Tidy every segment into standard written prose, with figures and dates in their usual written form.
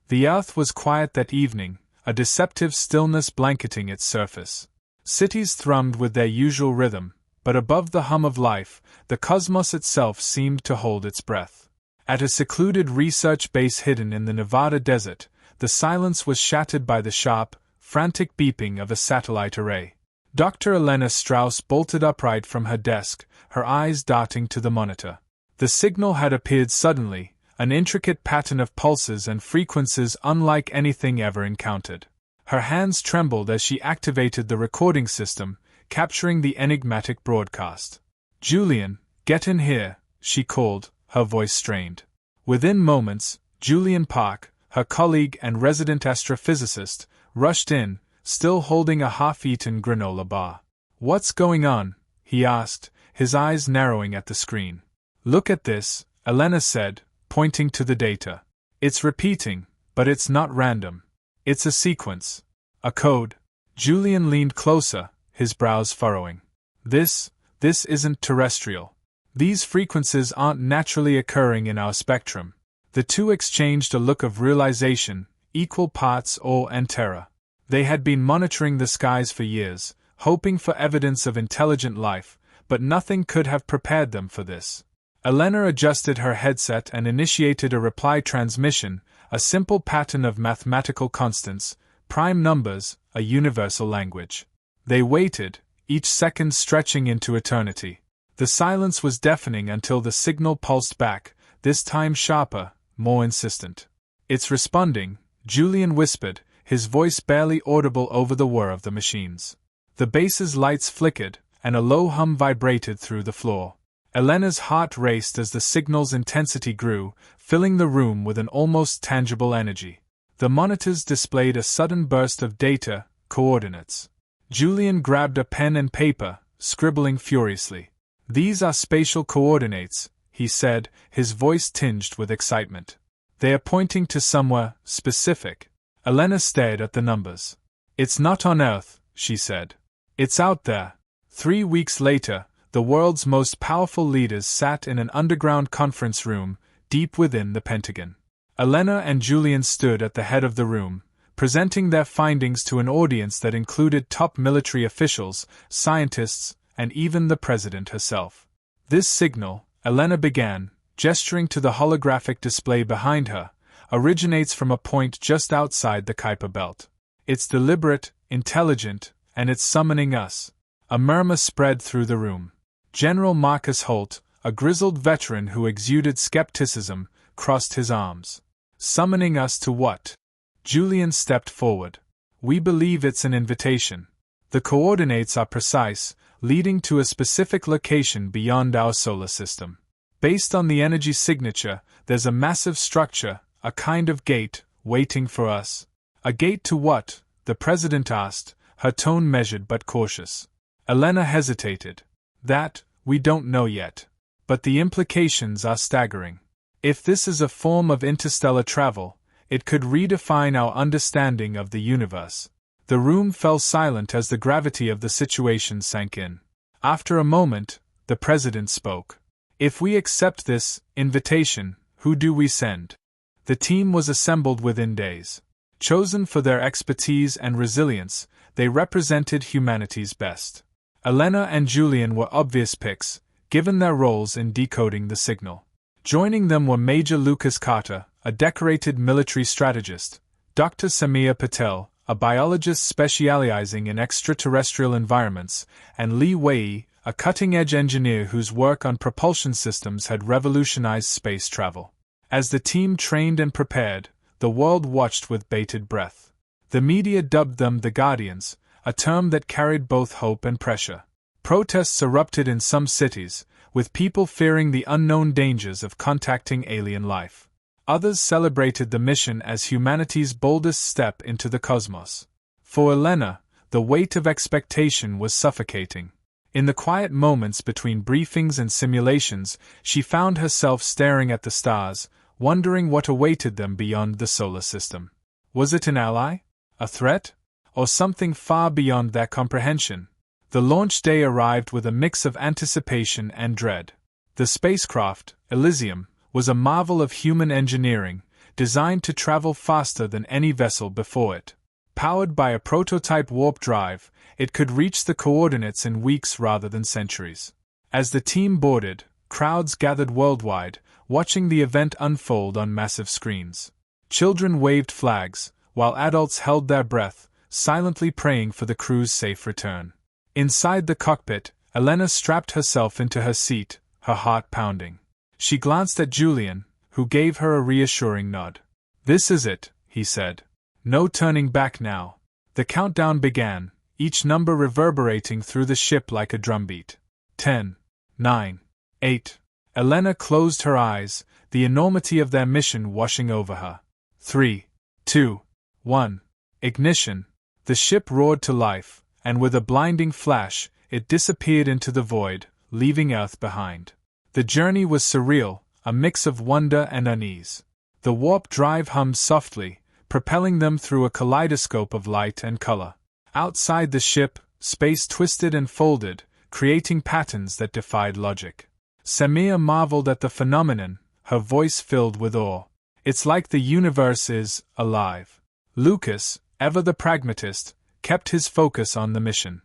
The earth was quiet that evening, a deceptive stillness blanketing its surface. Cities thrummed with their usual rhythm, but above the hum of life, the cosmos itself seemed to hold its breath. At a secluded research base hidden in the Nevada desert, the silence was shattered by the sharp, frantic beeping of a satellite array. Dr. Elena Strauss bolted upright from her desk, her eyes darting to the monitor. The signal had appeared suddenly, an intricate pattern of pulses and frequencies unlike anything ever encountered. Her hands trembled as she activated the recording system, capturing the enigmatic broadcast. "Julian, get in here," she called, her voice strained. Within moments, Julian Park, her colleague and resident astrophysicist, rushed in, still holding a half-eaten granola bar. "What's going on?" he asked, his eyes narrowing at the screen. "Look at this," Elena said, pointing to the data. "It's repeating, but it's not random. It's a sequence. A code." Julian leaned closer, his brows furrowing. This isn't terrestrial. These frequencies aren't naturally occurring in our spectrum." The two exchanged a look of realization, equal parts awe and terror. They had been monitoring the skies for years, hoping for evidence of intelligent life, but nothing could have prepared them for this. Elena adjusted her headset and initiated a reply transmission, a simple pattern of mathematical constants, prime numbers, a universal language. They waited, each second stretching into eternity. The silence was deafening until the signal pulsed back, this time sharper, more insistent. "It's responding," Julian whispered, his voice barely audible over the whir of the machines. The base's lights flickered, and a low hum vibrated through the floor. Elena's heart raced as the signal's intensity grew, filling the room with an almost tangible energy. The monitors displayed a sudden burst of data, coordinates. Julian grabbed a pen and paper, scribbling furiously. "These are spatial coordinates," he said, his voice tinged with excitement. "They are pointing to somewhere specific." Elena stared at the numbers. "It's not on Earth," she said. "It's out there." 3 weeks later, the world's most powerful leaders sat in an underground conference room, deep within the Pentagon. Elena and Julian stood at the head of the room, presenting their findings to an audience that included top military officials, scientists, and even the president herself. "This signal," Elena began, gesturing to the holographic display behind her, "originates from a point just outside the Kuiper belt. It's deliberate, intelligent, and it's summoning us." A murmur spread through the room. General Marcus Holt, a grizzled veteran who exuded skepticism, crossed his arms. "Summoning us to what?" Julian stepped forward. "We believe it's an invitation. The coordinates are precise, leading to a specific location beyond our solar system. Based on the energy signature, there's a massive structure, a kind of gate, waiting for us." "A gate to what?" the president asked, her tone measured but cautious. Elena hesitated. "That, we don't know yet. But the implications are staggering. If this is a form of interstellar travel, it could redefine our understanding of the universe." The room fell silent as the gravity of the situation sank in. After a moment, the president spoke. "If we accept this invitation, who do we send?" The team was assembled within days. Chosen for their expertise and resilience, they represented humanity's best. Elena and Julian were obvious picks, given their roles in decoding the signal. Joining them were Major Lucas Carter, a decorated military strategist, Dr. Samir Patel, a biologist specializing in extraterrestrial environments, and Li Wei, a cutting-edge engineer whose work on propulsion systems had revolutionized space travel. As the team trained and prepared, the world watched with bated breath. The media dubbed them the Guardians, a term that carried both hope and pressure. Protests erupted in some cities, with people fearing the unknown dangers of contacting alien life. Others celebrated the mission as humanity's boldest step into the cosmos. For Elena, the weight of expectation was suffocating. In the quiet moments between briefings and simulations, she found herself staring at the stars, wondering what awaited them beyond the solar system. Was it an ally? A threat? Or something far beyond their comprehension? The launch day arrived with a mix of anticipation and dread. The spacecraft, Elysium, was a marvel of human engineering, designed to travel faster than any vessel before it. Powered by a prototype warp drive, it could reach the coordinates in weeks rather than centuries. As the team boarded, crowds gathered worldwide, watching the event unfold on massive screens. Children waved flags, while adults held their breath, silently praying for the crew's safe return. Inside the cockpit, Elena strapped herself into her seat, her heart pounding. She glanced at Julian, who gave her a reassuring nod. "This is it," he said. "No turning back now." The countdown began, each number reverberating through the ship like a drumbeat. 10, 9, 8. Elena closed her eyes, the enormity of their mission washing over her. 3, 2, 1. Ignition. The ship roared to life, and with a blinding flash, it disappeared into the void, leaving Earth behind. The journey was surreal, a mix of wonder and unease. The warp drive hummed softly, propelling them through a kaleidoscope of light and color. Outside the ship, space twisted and folded, creating patterns that defied logic. Samir marveled at the phenomenon, her voice filled with awe. "It's like the universe is alive." Lucas, ever the pragmatist, kept his focus on the mission.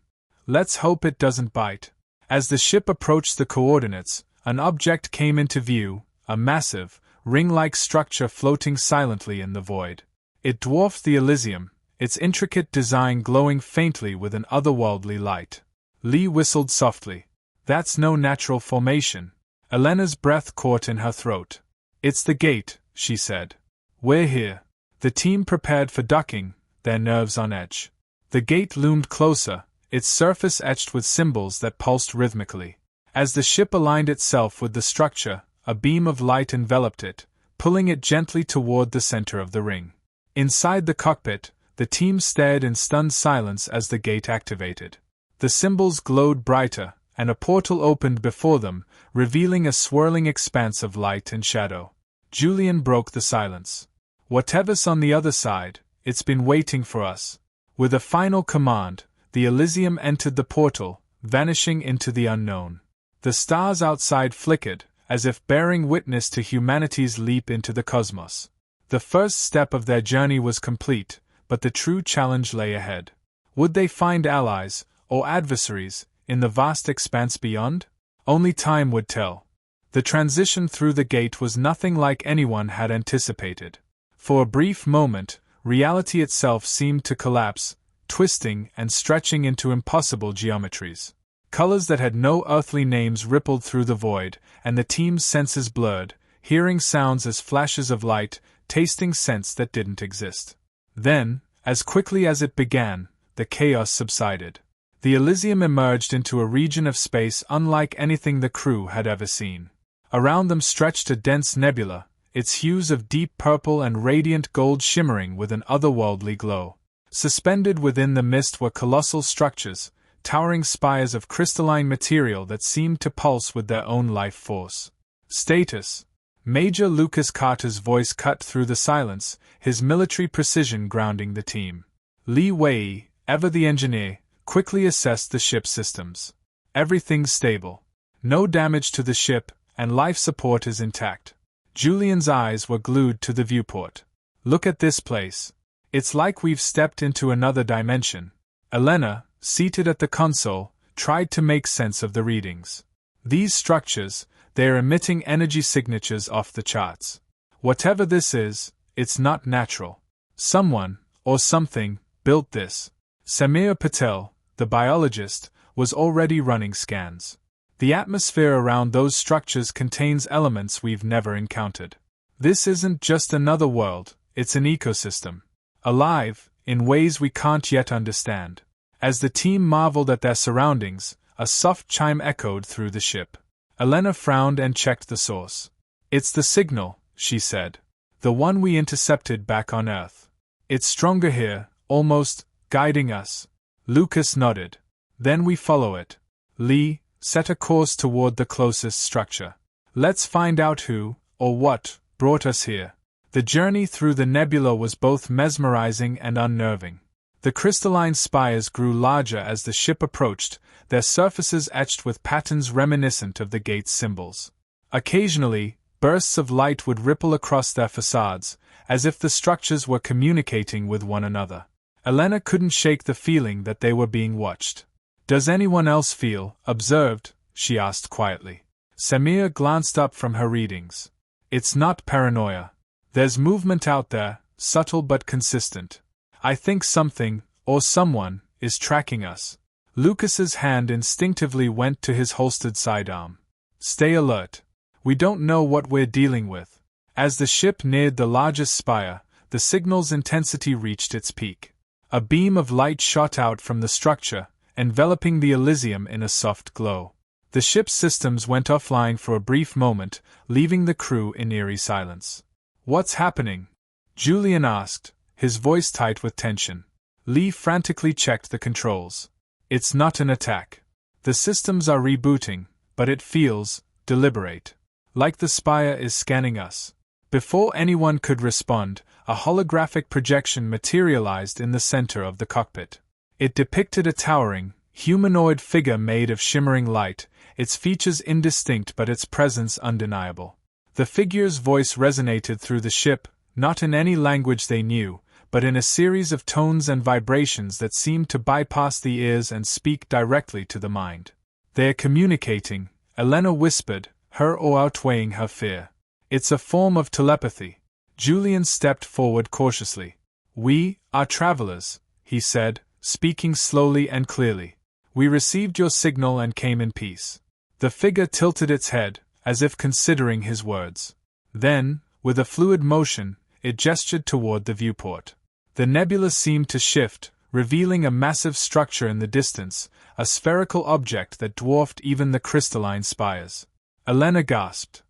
"Let's hope it doesn't bite." As the ship approached the coordinates, an object came into view, a massive, ring-like structure floating silently in the void. It dwarfed the Elysium, its intricate design glowing faintly with an otherworldly light. Lee whistled softly. "That's no natural formation." Elena's breath caught in her throat. "It's the gate," she said. "We're here." The team prepared for ducking, their nerves on edge. The gate loomed closer, its surface etched with symbols that pulsed rhythmically. As the ship aligned itself with the structure, a beam of light enveloped it, pulling it gently toward the center of the ring. Inside the cockpit, the team stared in stunned silence as the gate activated. The symbols glowed brighter, and a portal opened before them, revealing a swirling expanse of light and shadow. Julian broke the silence. "Whatever's on the other side, it's been waiting for us." With a final command, the Elysium entered the portal, vanishing into the unknown. The stars outside flickered, as if bearing witness to humanity's leap into the cosmos. The first step of their journey was complete, but the true challenge lay ahead. Would they find allies, or adversaries, in the vast expanse beyond? Only time would tell. The transition through the gate was nothing like anyone had anticipated. For a brief moment, reality itself seemed to collapse, twisting and stretching into impossible geometries. Colors that had no earthly names rippled through the void, and the team's senses blurred, hearing sounds as flashes of light, tasting scents that didn't exist. Then, as quickly as it began, the chaos subsided. The Elysium emerged into a region of space unlike anything the crew had ever seen. Around them stretched a dense nebula, its hues of deep purple and radiant gold shimmering with an otherworldly glow. Suspended within the mist were colossal structures, towering spires of crystalline material that seemed to pulse with their own life force. "Status." Major Lucas Carter's voice cut through the silence, his military precision grounding the team. Li Wei, ever the engineer, quickly assessed the ship's systems. "Everything's stable. No damage to the ship, and life support is intact." Julian's eyes were glued to the viewport. "Look at this place. It's like we've stepped into another dimension." Elena, seated at the console, tried to make sense of the readings. "These structures, they're emitting energy signatures off the charts. Whatever this is, it's not natural. Someone, or something, built this." Samir Patel, the biologist, was already running scans. "The atmosphere around those structures contains elements we've never encountered. This isn't just another world, it's an ecosystem. Alive, in ways we can't yet understand." As the team marveled at their surroundings, a soft chime echoed through the ship. Elena frowned and checked the source. "It's the signal," she said. "The one we intercepted back on Earth. It's stronger here, almost guiding us." Lucas nodded. "Then we follow it." Lee set a course toward the closest structure. "Let's find out who, or what, brought us here." The journey through the nebula was both mesmerizing and unnerving. The crystalline spires grew larger as the ship approached, their surfaces etched with patterns reminiscent of the gate's symbols. Occasionally, Bursts of light would ripple across their facades, as if the structures were communicating with one another. Elena couldn't shake the feeling that they were being watched. "Does anyone else feel observed?" she asked quietly. Samir glanced up from her readings. "It's not paranoia. There's movement out there, subtle but consistent. I think something, or someone, is tracking us." Lucas's hand instinctively went to his holstered sidearm. "Stay alert. We don't know what we're dealing with." As the ship neared the largest spire, the signal's intensity reached its peak. A beam of light shot out from the structure, enveloping the Elysium in a soft glow. The ship's systems went offline for a brief moment, leaving the crew in eerie silence. "What's happening?" Julian asked, his voice tight with tension. Lee frantically checked the controls. "It's not an attack. The systems are rebooting, but it feels deliberate. Like the spire is scanning us." Before anyone could respond, a holographic projection materialized in the center of the cockpit. It depicted a towering, humanoid figure made of shimmering light, its features indistinct but its presence undeniable. The figure's voice resonated through the ship, not in any language they knew, but in a series of tones and vibrations that seemed to bypass the ears and speak directly to the mind. "They're communicating," Elena whispered, her awe outweighing her fear. "It's a form of telepathy." Julian stepped forward cautiously. "We are travelers," he said, speaking slowly and clearly. "We received your signal and came in peace." The figure tilted its head, as if considering his words. Then, with a fluid motion, it gestured toward the viewport. The nebula seemed to shift, revealing a massive structure in the distance, a spherical object that dwarfed even the crystalline spires. Elena gasped.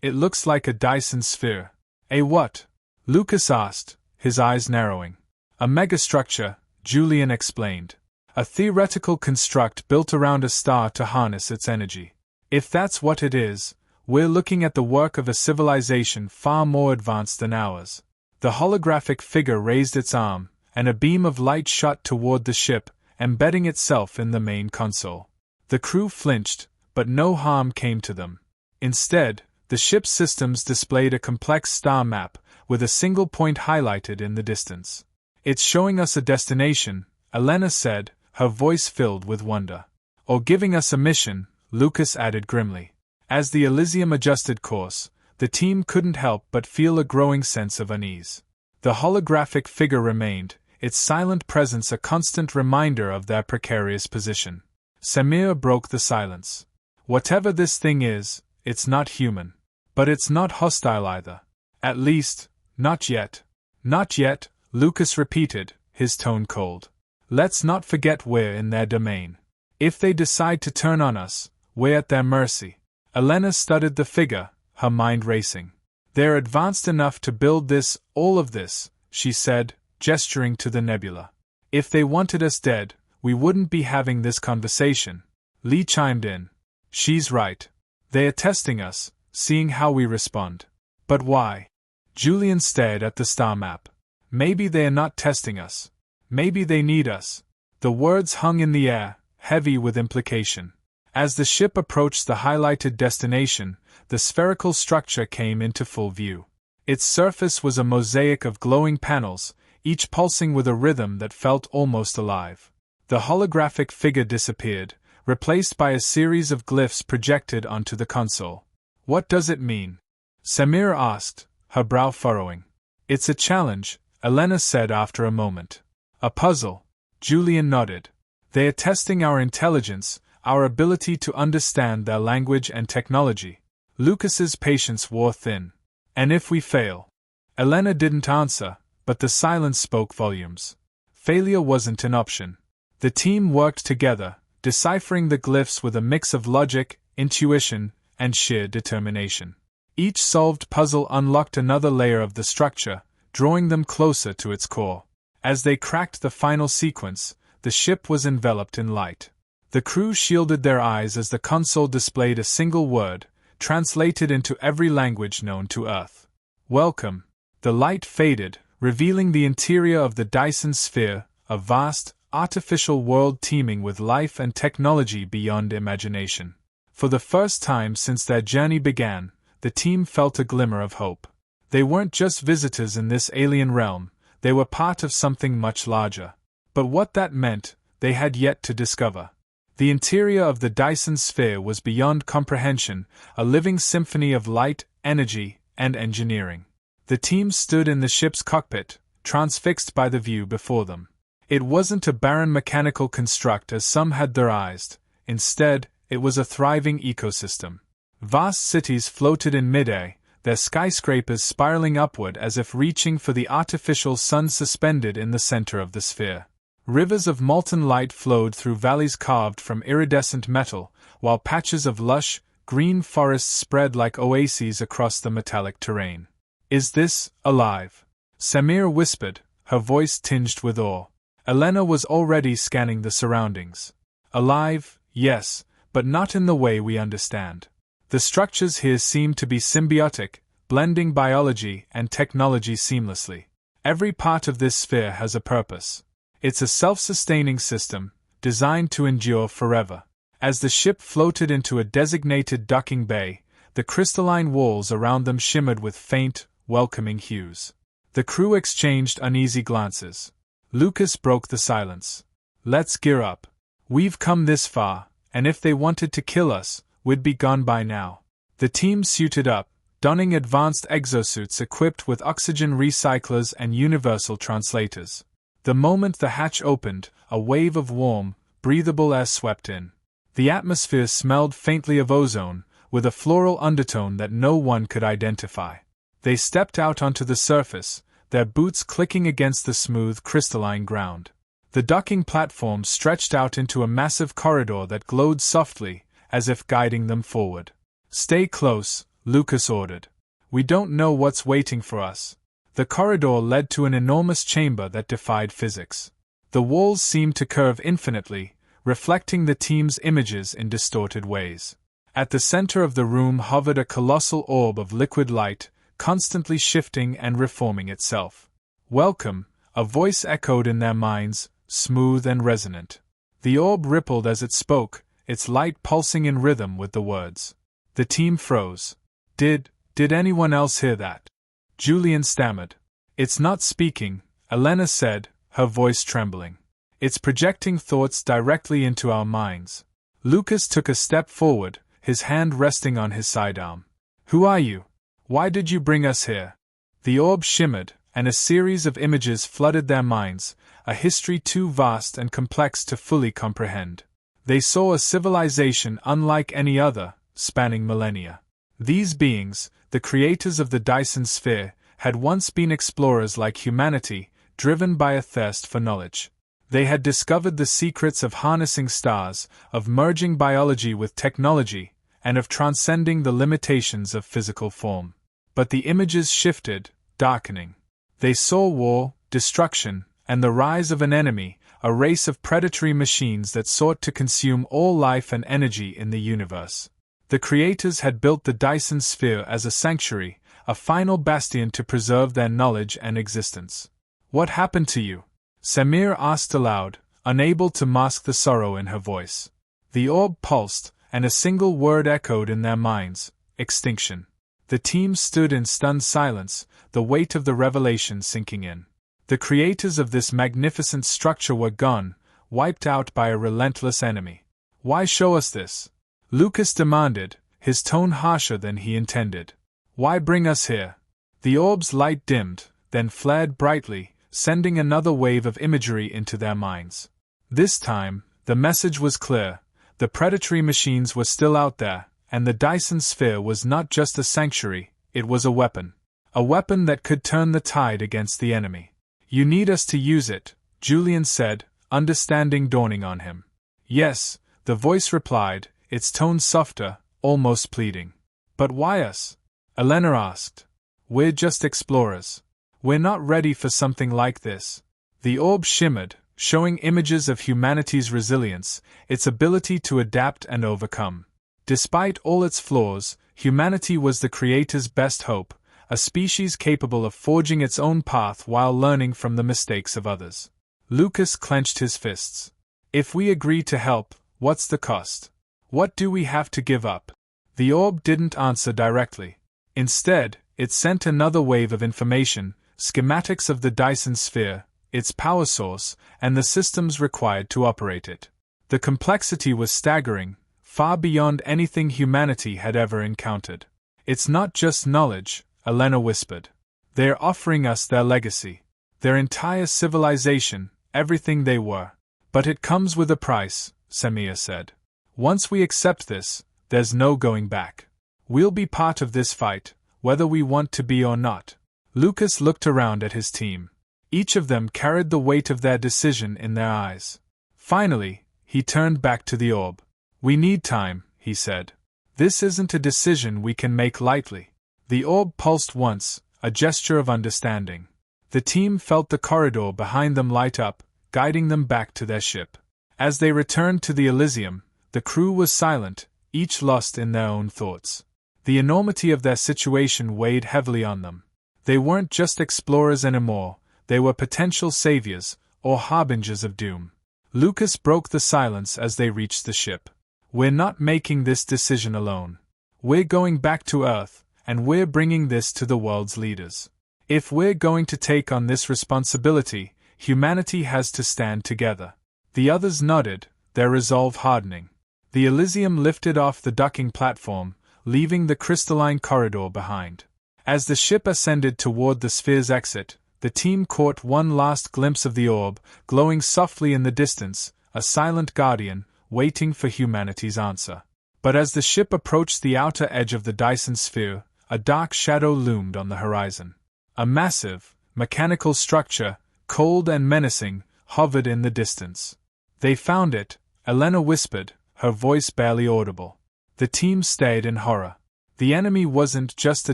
It looks like a Dyson Sphere." "A what?" Lucas asked, his eyes narrowing. "A megastructure," Julian explained. "A theoretical construct built around a star to harness its energy. If that's what it is, we're looking at the work of a civilization far more advanced than ours." The holographic figure raised its arm, and a beam of light shot toward the ship, embedding itself in the main console. The crew flinched, but no harm came to them. Instead, the ship's systems displayed a complex star map, with a single point highlighted in the distance. "It's showing us a destination," Elena said, her voice filled with wonder. "Or giving us a mission," Lucas added grimly. As the Elysium adjusted course, the team couldn't help but feel a growing sense of unease. The holographic figure remained, its silent presence a constant reminder of their precarious position. Samir broke the silence. "Whatever this thing is, it's not human. But it's not hostile either. At least, not yet." "Not yet," Lucas repeated, his tone cold. "Let's not forget we're in their domain. If they decide to turn on us, we're at their mercy." Elena studied the figure, her mind racing. "They're advanced enough to build all of this," she said, gesturing to the nebula. "If they wanted us dead, we wouldn't be having this conversation." Lee chimed in. "She's right. They are testing us, seeing how we respond." "But why?" Julian stared at the star map. "Maybe they are not testing us. Maybe they need us." The words hung in the air, heavy with implication. As the ship approached the highlighted destination, the spherical structure came into full view. Its surface was a mosaic of glowing panels, each pulsing with a rhythm that felt almost alive. The holographic figure disappeared, replaced by a series of glyphs projected onto the console. "What does it mean?" Samir asked, her brow furrowing. "It's a challenge," Elena said after a moment. "A puzzle," Julian nodded. "They are testing our intelligence, our ability to understand their language and technology." Lucas's patience wore thin. "And if we fail?" Elena didn't answer, but the silence spoke volumes. Failure wasn't an option. The team worked together, deciphering the glyphs with a mix of logic, intuition, and sheer determination. Each solved puzzle unlocked another layer of the structure, drawing them closer to its core. As they cracked the final sequence, the ship was enveloped in light. The crew shielded their eyes as the console displayed a single word, translated into every language known to Earth. "Welcome." The light faded, revealing the interior of the Dyson Sphere, a vast, artificial world teeming with life and technology beyond imagination. For the first time since their journey began, the team felt a glimmer of hope. They weren't just visitors in this alien realm, they were part of something much larger. But what that meant, they had yet to discover. The interior of the Dyson Sphere was beyond comprehension, a living symphony of light, energy, and engineering. The team stood in the ship's cockpit, transfixed by the view before them. It wasn't a barren mechanical construct as some had theorized. Instead, it was a thriving ecosystem. Vast cities floated in midair, their skyscrapers spiraling upward as if reaching for the artificial sun suspended in the center of the sphere. Rivers of molten light flowed through valleys carved from iridescent metal, while patches of lush, green forests spread like oases across the metallic terrain. "Is this alive?" Samir whispered, her voice tinged with awe. Elena was already scanning the surroundings. "Alive, yes, but not in the way we understand. The structures here seem to be symbiotic, blending biology and technology seamlessly. Every part of this sphere has a purpose. It's a self-sustaining system, designed to endure forever." As the ship floated into a designated docking bay, the crystalline walls around them shimmered with faint, welcoming hues. The crew exchanged uneasy glances. Lucas broke the silence. "Let's gear up. We've come this far, and if they wanted to kill us, we'd be gone by now." The team suited up, donning advanced exosuits equipped with oxygen recyclers and universal translators. The moment the hatch opened, a wave of warm, breathable air swept in. The atmosphere smelled faintly of ozone, with a floral undertone that no one could identify. They stepped out onto the surface, their boots clicking against the smooth, crystalline ground. The docking platform stretched out into a massive corridor that glowed softly, as if guiding them forward. "Stay close," Lucas ordered. "We don't know what's waiting for us." The corridor led to an enormous chamber that defied physics. The walls seemed to curve infinitely, reflecting the team's images in distorted ways. At the center of the room hovered a colossal orb of liquid light, constantly shifting and reforming itself. "Welcome," a voice echoed in their minds, smooth and resonant. The orb rippled as it spoke, its light pulsing in rhythm with the words. The team froze. Did anyone else hear that?" Julian stammered. "It's not speaking," Elena said, her voice trembling. "It's projecting thoughts directly into our minds." Lucas took a step forward, his hand resting on his sidearm. "Who are you? Why did you bring us here?" The orb shimmered, and a series of images flooded their minds, a history too vast and complex to fully comprehend. They saw a civilization unlike any other, spanning millennia. These beings, the creators of the Dyson Sphere, had once been explorers like humanity, driven by a thirst for knowledge. They had discovered the secrets of harnessing stars, of merging biology with technology, and of transcending the limitations of physical form. But the images shifted, darkening. They saw war, destruction, and the rise of an enemy, a race of predatory machines that sought to consume all life and energy in the universe. The creators had built the Dyson Sphere as a sanctuary, a final bastion to preserve their knowledge and existence. "What happened to you?" Samir asked aloud, unable to mask the sorrow in her voice. The orb pulsed, and a single word echoed in their minds: extinction. The team stood in stunned silence, the weight of the revelation sinking in. The creators of this magnificent structure were gone, wiped out by a relentless enemy. "Why show us this?" Lucas demanded, his tone harsher than he intended. "Why bring us here?" The orb's light dimmed, then flared brightly, sending another wave of imagery into their minds. This time, the message was clear: the predatory machines were still out there, and the Dyson Sphere was not just a sanctuary, it was a weapon. A weapon that could turn the tide against the enemy. "You need us to use it," Julian said, understanding dawning on him. "Yes," the voice replied, its tone softer, almost pleading. "But why us?" Elena asked. "We're just explorers. We're not ready for something like this." The orb shimmered, showing images of humanity's resilience, its ability to adapt and overcome. Despite all its flaws, humanity was the creator's best hope, a species capable of forging its own path while learning from the mistakes of others. Lucas clenched his fists. "If we agree to help, what's the cost? What do we have to give up?" The orb didn't answer directly. Instead, it sent another wave of information, schematics of the Dyson Sphere, its power source, and the systems required to operate it. The complexity was staggering, far beyond anything humanity had ever encountered. "It's not just knowledge," Elena whispered. "They're offering us their legacy. Their entire civilization, everything they were. But it comes with a price," Samir said. "Once we accept this, there's no going back. We'll be part of this fight, whether we want to be or not." Lucas looked around at his team. Each of them carried the weight of their decision in their eyes. Finally, he turned back to the orb. "We need time," he said. "This isn't a decision we can make lightly." The orb pulsed once, a gesture of understanding. The team felt the corridor behind them light up, guiding them back to their ship. As they returned to the Elysium, the crew was silent, each lost in their own thoughts. The enormity of their situation weighed heavily on them. They weren't just explorers anymore, they were potential saviors, or harbingers of doom. Lucas broke the silence as they reached the ship. "We're not making this decision alone. We're going back to Earth, and we're bringing this to the world's leaders. If we're going to take on this responsibility, humanity has to stand together." The others nodded, their resolve hardening. The Elysium lifted off the docking platform, leaving the crystalline corridor behind. As the ship ascended toward the sphere's exit, the team caught one last glimpse of the orb, glowing softly in the distance, a silent guardian, waiting for humanity's answer. But as the ship approached the outer edge of the Dyson Sphere, a dark shadow loomed on the horizon. A massive, mechanical structure, cold and menacing, hovered in the distance. "They found it," Elena whispered, her voice barely audible. The team stared in horror. The enemy wasn't just a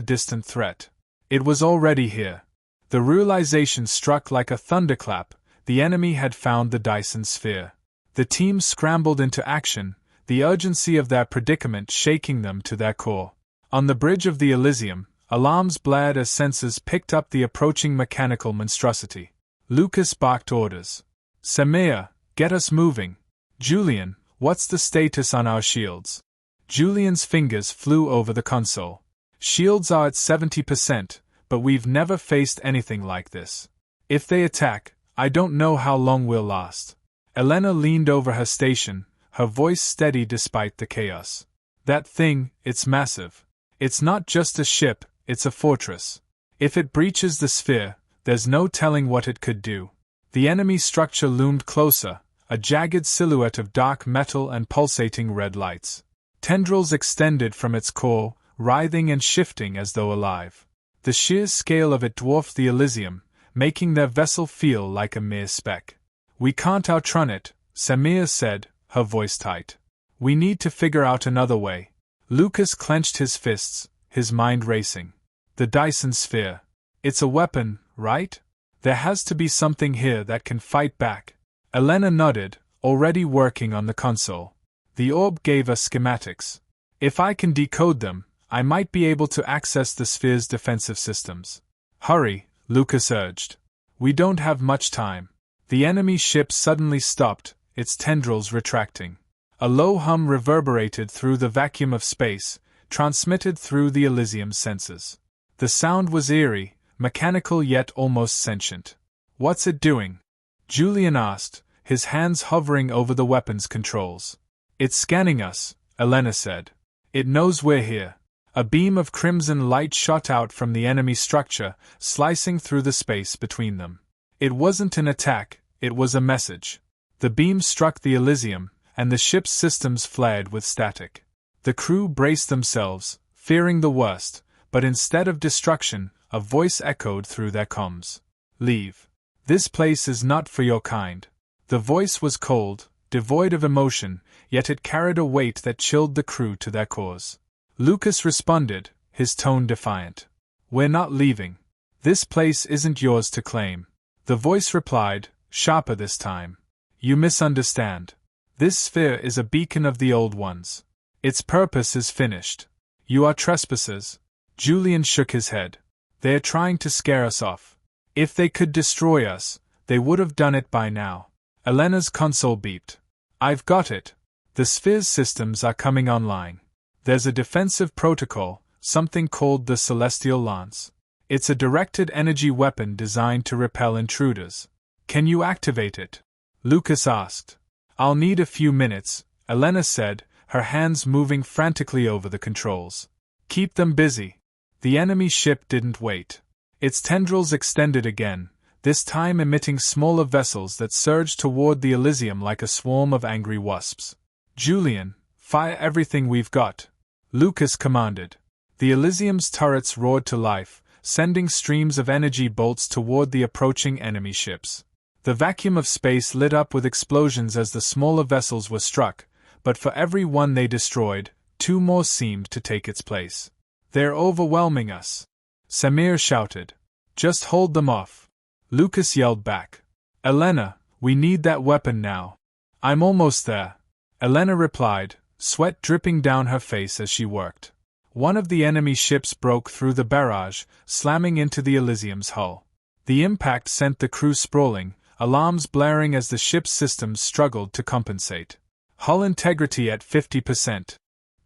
distant threat. It was already here. The realization struck like a thunderclap: the enemy had found the Dyson Sphere. The team scrambled into action, the urgency of their predicament shaking them to their core. On the bridge of the Elysium, alarms blared as sensors picked up the approaching mechanical monstrosity. Lucas barked orders. "Samir, get us moving. Julian, what's the status on our shields?" Julian's fingers flew over the console. "Shields are at 70%, but we've never faced anything like this. If they attack, I don't know how long we'll last." Elena leaned over her station, her voice steady despite the chaos. "That thing, it's massive. It's not just a ship, it's a fortress. If it breaches the sphere, there's no telling what it could do." The enemy structure loomed closer, a jagged silhouette of dark metal and pulsating red lights. Tendrils extended from its core, writhing and shifting as though alive. The sheer scale of it dwarfed the Elysium, making their vessel feel like a mere speck. "We can't outrun it," Samir said, her voice tight. "We need to figure out another way." Lucas clenched his fists, his mind racing. The Dyson Sphere. It's a weapon, right? There has to be something here that can fight back. Elena nodded, already working on the console. "The orb gave us schematics. If I can decode them, I might be able to access the sphere's defensive systems." "Hurry," Lucas urged. "We don't have much time." The enemy ship suddenly stopped, its tendrils retracting. A low hum reverberated through the vacuum of space, transmitted through the Elysium's senses. The sound was eerie, mechanical yet almost sentient. "What's it doing?" Julian asked, his hands hovering over the weapon's controls. "It's scanning us," Elena said. "It knows we're here." A beam of crimson light shot out from the enemy structure, slicing through the space between them. It wasn't an attack, it was a message. The beam struck the Elysium, and the ship's systems flared with static. The crew braced themselves, fearing the worst, but instead of destruction, a voice echoed through their comms. "Leave. This place is not for your kind." The voice was cold, devoid of emotion, yet it carried a weight that chilled the crew to their cores. Lucas responded, his tone defiant. "We're not leaving. This place isn't yours to claim." The voice replied, sharper this time. "You misunderstand. This sphere is a beacon of the old ones. Its purpose is finished. You are trespassers." Julian shook his head. "They're trying to scare us off. If they could destroy us, they would have done it by now." Elena's console beeped. "I've got it. The sphere's systems are coming online. There's a defensive protocol, something called the Celestial Lance. It's a directed energy weapon designed to repel intruders. Can you activate it? Lucas asked. I'll need a few minutes, Elena said, her hands moving frantically over the controls. Keep them busy. The enemy ship didn't wait. Its tendrils extended again, this time emitting smaller vessels that surged toward the Elysium like a swarm of angry wasps. Julian, fire everything we've got, Lucas commanded. The Elysium's turrets roared to life, sending streams of energy bolts toward the approaching enemy ships. The vacuum of space lit up with explosions as the smaller vessels were struck, but for every one they destroyed, 2 more seemed to take its place. They're overwhelming us, Samir shouted. Just hold them off, Lucas yelled back. Elena, we need that weapon now. I'm almost there, Elena replied, sweat dripping down her face as she worked. One of the enemy ships broke through the barrage, slamming into the Elysium's hull. The impact sent the crew sprawling, alarms blaring as the ship's systems struggled to compensate. Hull integrity at 50%,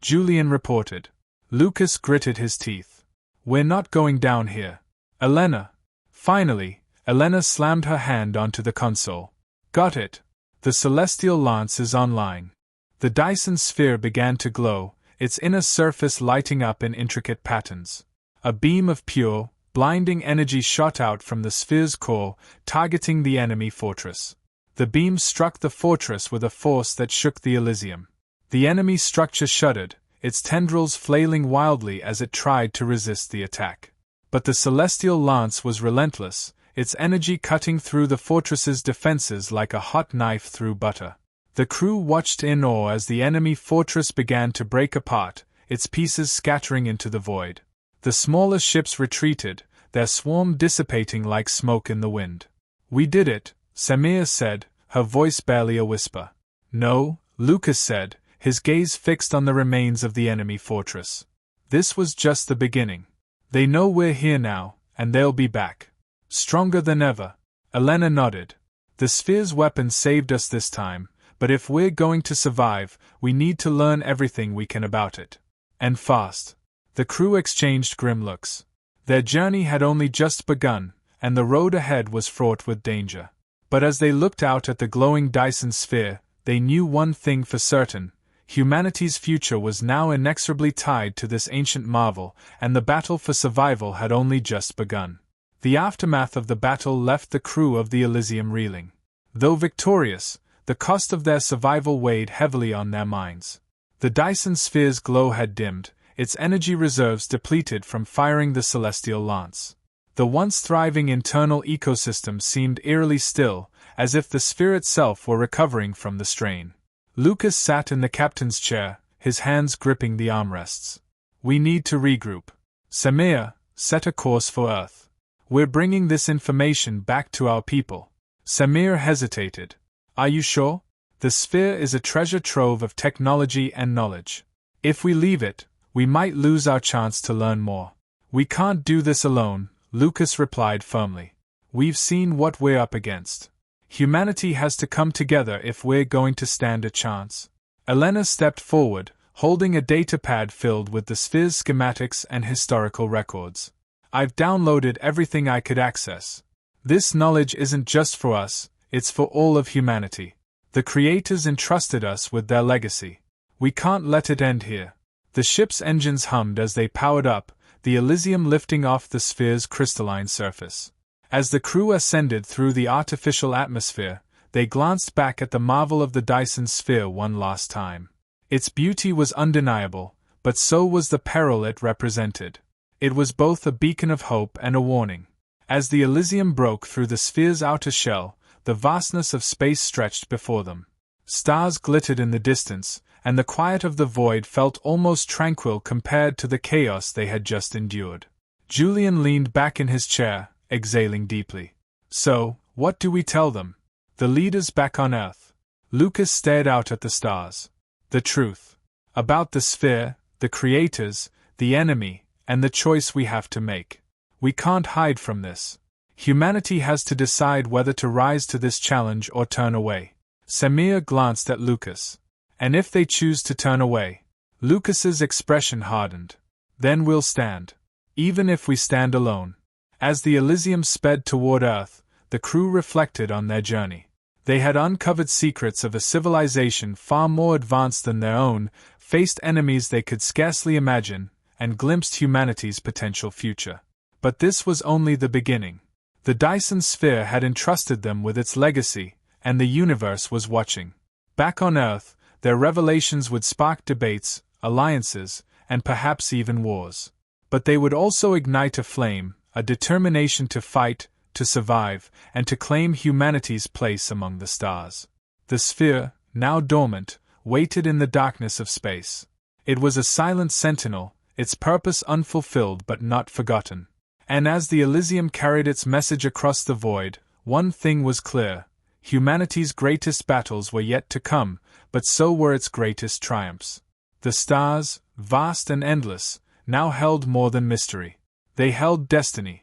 Julian reported. Lucas gritted his teeth. We're not going down here. Elena. Finally, Elena slammed her hand onto the console. Got it. The Celestial Lance is online. The Dyson Sphere began to glow, its inner surface lighting up in intricate patterns. A beam of pure, blinding energy shot out from the sphere's core, targeting the enemy fortress. The beam struck the fortress with a force that shook the Elysium. The enemy structure shuddered, its tendrils flailing wildly as it tried to resist the attack. But the Celestial Lance was relentless, its energy cutting through the fortress's defenses like a hot knife through butter. The crew watched in awe as the enemy fortress began to break apart, its pieces scattering into the void. The smaller ships retreated, their swarm dissipating like smoke in the wind. We did it, Samir said, her voice barely a whisper. No, Lucas said, his gaze fixed on the remains of the enemy fortress. This was just the beginning. They know we're here now, and they'll be back. Stronger than ever, Elena nodded. The Sphere's weapon saved us this time, but if we're going to survive, we need to learn everything we can about it. And fast. The crew exchanged grim looks. Their journey had only just begun, and the road ahead was fraught with danger. But as they looked out at the glowing Dyson Sphere, they knew one thing for certain. Humanity's future was now inexorably tied to this ancient marvel, and the battle for survival had only just begun. The aftermath of the battle left the crew of the Elysium reeling. Though victorious, the cost of their survival weighed heavily on their minds. The Dyson Sphere's glow had dimmed, its energy reserves depleted from firing the Celestial Lance. The once thriving internal ecosystem seemed eerily still, as if the sphere itself were recovering from the strain. Lucas sat in the captain's chair, his hands gripping the armrests. We need to regroup. Samir, set a course for Earth. We're bringing this information back to our people. Samir hesitated. Are you sure? The sphere is a treasure trove of technology and knowledge. If we leave it, we might lose our chance to learn more. We can't do this alone, Lucas replied firmly. We've seen what we're up against. Humanity has to come together if we're going to stand a chance. Elena stepped forward, holding a datapad filled with the sphere's schematics and historical records. I've downloaded everything I could access. This knowledge isn't just for us, it's for all of humanity. The creators entrusted us with their legacy. We can't let it end here. The ship's engines hummed as they powered up, the Elysium lifting off the sphere's crystalline surface. As the crew ascended through the artificial atmosphere, they glanced back at the marvel of the Dyson Sphere one last time. Its beauty was undeniable, but so was the peril it represented. It was both a beacon of hope and a warning. As the Elysium broke through the sphere's outer shell, the vastness of space stretched before them. Stars glittered in the distance, and the quiet of the void felt almost tranquil compared to the chaos they had just endured. Julian leaned back in his chair, exhaling deeply. So, what do we tell them? The leaders back on Earth. Lucas stared out at the stars. The truth. About the sphere, the creators, the enemy, and the choice we have to make. We can't hide from this. Humanity has to decide whether to rise to this challenge or turn away. Samir glanced at Lucas. And if they choose to turn away? Lucas's expression hardened. Then we'll stand. Even if we stand alone. As the Elysium sped toward Earth, the crew reflected on their journey. They had uncovered secrets of a civilization far more advanced than their own, faced enemies they could scarcely imagine, and glimpsed humanity's potential future. But this was only the beginning. The Dyson Sphere had entrusted them with its legacy, and the universe was watching. Back on Earth, their revelations would spark debates, alliances, and perhaps even wars. But they would also ignite a flame, a determination to fight, to survive, and to claim humanity's place among the stars. The sphere, now dormant, waited in the darkness of space. It was a silent sentinel, its purpose unfulfilled but not forgotten. And as the Elysium carried its message across the void, one thing was clear: humanity's greatest battles were yet to come, but so were its greatest triumphs. The stars, vast and endless, now held more than mystery. They held destiny.